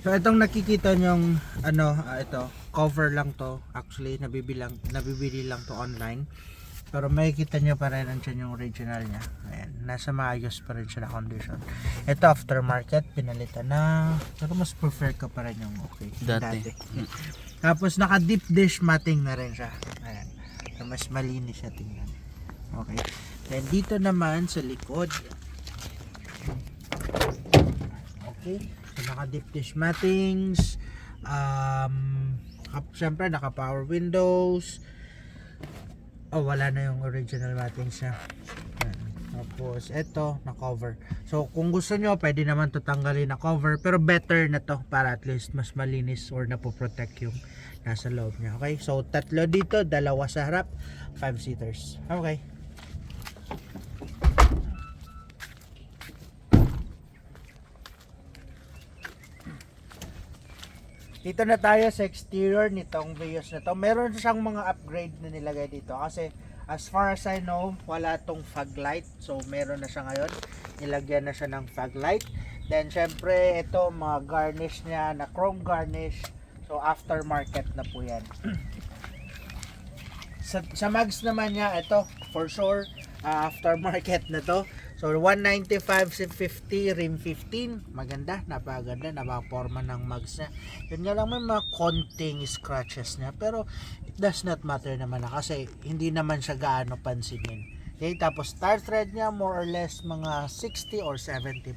So itong nakikita nyong ano, ito cover lang to, actually nabibili lang to online, pero makikita nyo pa rin andyan yung original nya. Ayan, nasa maayos pa rin siya na condition. Ito aftermarket, pinalitan na, pero mas prefer ko pa rin yung okay dati. Tapos naka deep dish matting na rin siya. Ayan, so mas malinis siya tingnan. Okay, then dito naman sa likod, okay, so naka deep dish mattings, syempre naka power windows. Oh, wala na yung original mattings niya. Ayan. Tapos ito na cover, so kung gusto nyo pwede naman to tanggalin na cover, pero better na to para at least mas malinis or napoprotect yung nasa loob niya. Okay, so tatlo dito, dalawa sa harap, 5 seaters. Okay, dito na tayo sa exterior nitong Vios na to. Meron siyang mga upgrade na nilagay dito kasi as far as I know, wala tong fog light. So meron na siya ngayon. Nilagyan na siya ng fog light. Then syempre ito mga garnish niya na chrome garnish. So aftermarket na po yan. Sa mags naman niya, ito for sure aftermarket na to. So 195/50 rim 15, maganda, napaganda, napaporma ng mags niya. Yun nga lang, may mga konting scratches niya, pero it does not matter naman na kasi hindi naman siya gaano pansinin. Okay, tapos tire tread niya more or less mga 60 or 70%.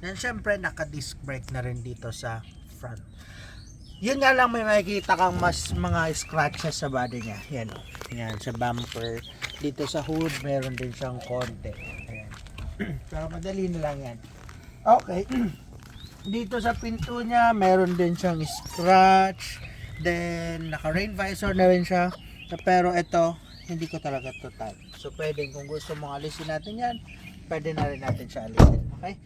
Then syempre naka disc brake na rin dito sa front. Yun nga lang, may makikita kang mas mga scratches sa body niya. Yan o. Yan, sa bumper. Dito sa hood, meron din siyang konti. Ayan. Pero madali na lang yan. Okay. Dito sa pinto niya, meron din siyang scratch. Then, naka rain visor na rin siya. Pero ito, hindi ko talaga to type. So, pwedeng kung gusto mong alisin natin yan, pwede na rin natin siya alisin. Okay?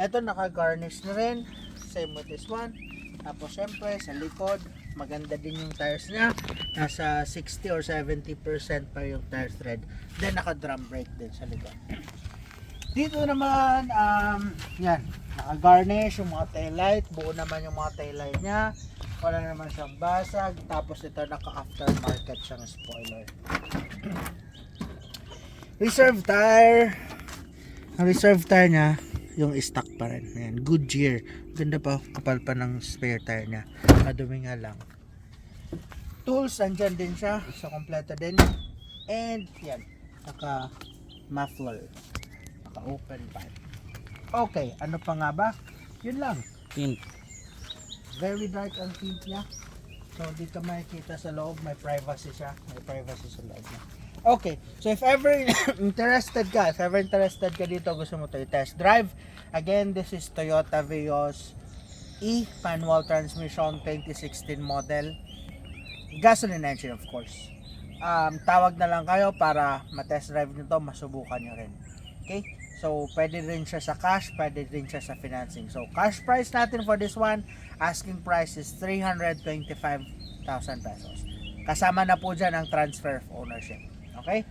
Ito, naka-garnish na rin. Same with this one. Tapos syempre sa likod, maganda din yung tires niya. Nasa 60 or 70% pa yung tire tread. Then naka drum brake din sa likod. Dito naman, yan, naka garnish yung mga tail light. Buo naman yung mga tail light niya. Wala naman siyang basag. Tapos ito naka aftermarket siyang spoiler. Reserve tire. Ang reserve tire niya, yung stock pa rin. Ayan, Goodyear. Ganda pa, kapal pa ng spare tire niya. Madumi nga lang. Tools, andyan din siya. So, kompleto din. And, yan. Naka muffler. Naka open pipe. Okay, ano pa nga ba? Yun lang. Tint. Very dark ang tint niya. So, dito makikita sa loob. May privacy siya. May privacy sa loob niya. Okay, so if ever interested ka dito, gusto mo to i-test drive, again, this is Toyota Vios E manual transmission 2016 model, gasoline engine of course. Tawag na lang kayo para ma-test drive nyo to, masubukan nyo rin. Okay, so pwede rin siya sa cash, pwede rin siya sa financing. So cash price natin for this one, asking price is 325,000 pesos. Kasama na po dyan ang transfer of ownership. Okay?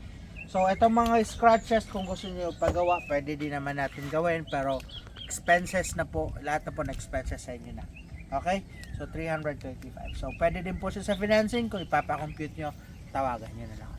So, itong mga scratches, kung gusto niyo pagawa, pwede din naman natin gawin. Pero, expenses na po. Lahat na po na expenses sa inyo na. Okay? So, 325. So, pwede din po siya sa financing. Kung ipapakompute nyo, tawagan nyo na lang.